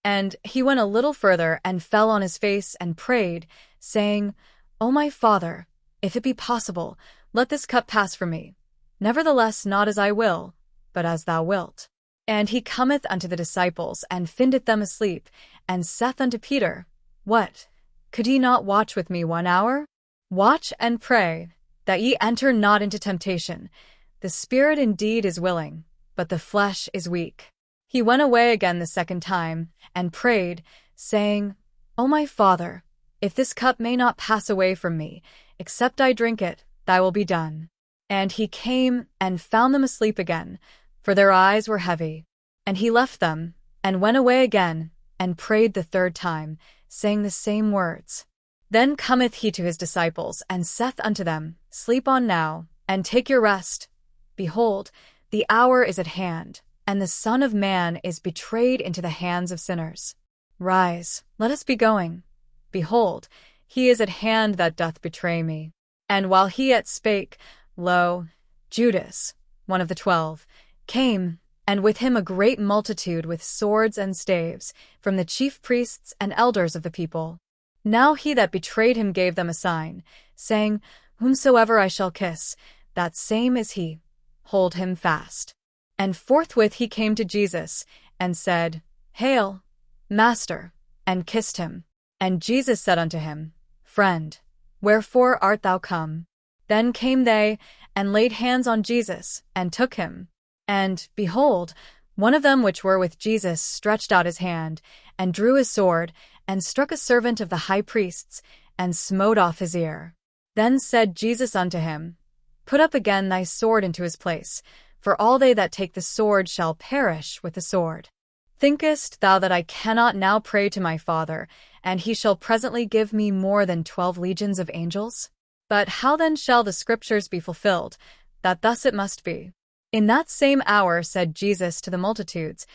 And he went a little further and fell on his face and prayed, saying, O my Father, if it be possible, let this cup pass from me. Nevertheless, not as I will, but as thou wilt. And he cometh unto the disciples, and findeth them asleep, and saith unto Peter, What? Could ye not watch with me 1 hour? Watch and pray, that ye enter not into temptation. The spirit indeed is willing, but the flesh is weak. He went away again the second time, and prayed, saying, O my Father, if this cup may not pass away from me, except I drink it, thy will be done. And he came and found them asleep again, for their eyes were heavy. And he left them, and went away again, and prayed the third time, saying the same words. Then cometh he to his disciples, and saith unto them, Sleep on now, and take your rest. Behold, the hour is at hand, and the Son of Man is betrayed into the hands of sinners. Rise, let us be going. Behold, he is at hand that doth betray me. And while he yet spake, lo, Judas, one of the 12, came, and with him a great multitude with swords and staves, from the chief priests and elders of the people. Now he that betrayed him gave them a sign, saying, Whomsoever I shall kiss, that same is he. Hold him fast. And forthwith he came to Jesus, and said, Hail, Master, and kissed him. And Jesus said unto him, Friend, wherefore art thou come? Then came they, and laid hands on Jesus, and took him. And, behold, one of them which were with Jesus stretched out his hand, and drew his sword, and struck a servant of the high priest's, and smote off his ear. Then said Jesus unto him, Put up again thy sword into his place, for all they that take the sword shall perish with the sword. Thinkest thou that I cannot now pray to my Father, and he shall presently give me more than 12 legions of angels? But how then shall the scriptures be fulfilled, that thus it must be? In that same hour said Jesus to the multitudes,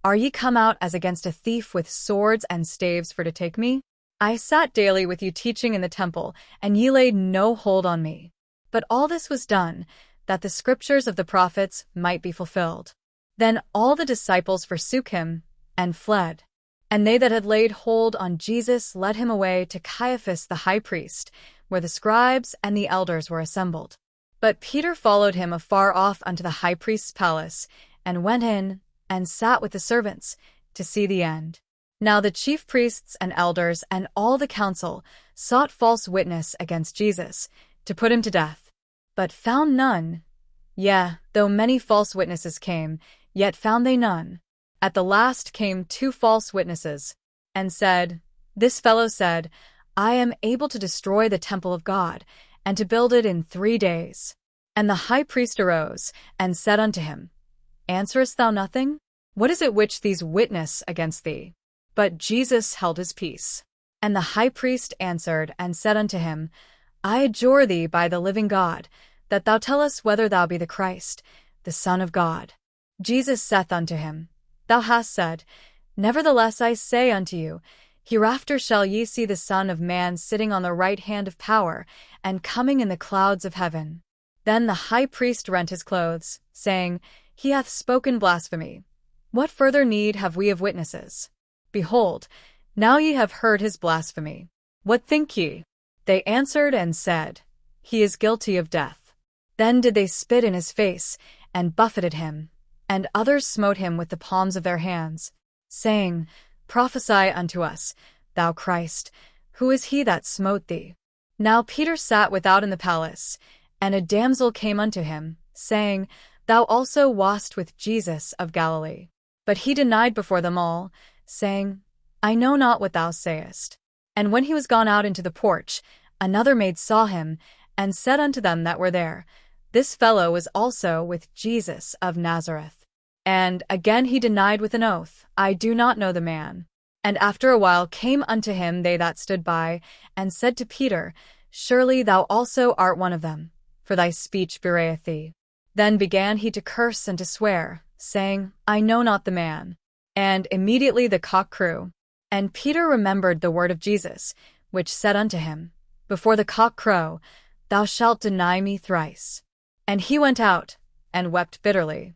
Are ye come out as against a thief with swords and staves for to take me? I sat daily with you teaching in the temple, and ye laid no hold on me. But all this was done, that the scriptures of the prophets might be fulfilled. Then all the disciples forsook him, and fled. And they that had laid hold on Jesus led him away to Caiaphas the high priest, where the scribes and the elders were assembled. But Peter followed him afar off unto the high priest's palace, and went in, and sat with the servants, to see the end. Now the chief priests and elders and all the council sought false witness against Jesus, to put him to death, but found none. Yea, though many false witnesses came, yet found they none. At the last came 2 false witnesses, and said, This fellow said, I am able to destroy the temple of God, and to build it in 3 days. And the high priest arose, and said unto him, Answerest thou nothing? What is it which these witness against thee? But Jesus held his peace. And the high priest answered, and said unto him, I adjure thee by the living God, that thou tell us whether thou be the Christ, the Son of God. Jesus saith unto him, Thou hast said, Nevertheless I say unto you, Hereafter shall ye see the Son of Man sitting on the right hand of power, and coming in the clouds of heaven. Then the high priest rent his clothes, saying, He hath spoken blasphemy. What further need have we of witnesses? Behold, now ye have heard his blasphemy. What think ye? They answered and said, He is guilty of death. Then did they spit in his face, and buffeted him, and others smote him with the palms of their hands, saying, Prophesy unto us, thou Christ, who is he that smote thee? Now Peter sat without in the palace, and a damsel came unto him, saying, Thou also wast with Jesus of Galilee. But he denied before them all, saying, I know not what thou sayest. And when he was gone out into the porch, another maid saw him, and said unto them that were there, This fellow was also with Jesus of Nazareth. And again he denied with an oath, I do not know the man. And after a while came unto him they that stood by, and said to Peter, Surely thou also art one of them, for thy speech bewrayeth thee. Then began he to curse and to swear, saying, I know not the man. And immediately the cock crew. And Peter remembered the word of Jesus, which said unto him, Before the cock crow, thou shalt deny me thrice. And he went out, and wept bitterly.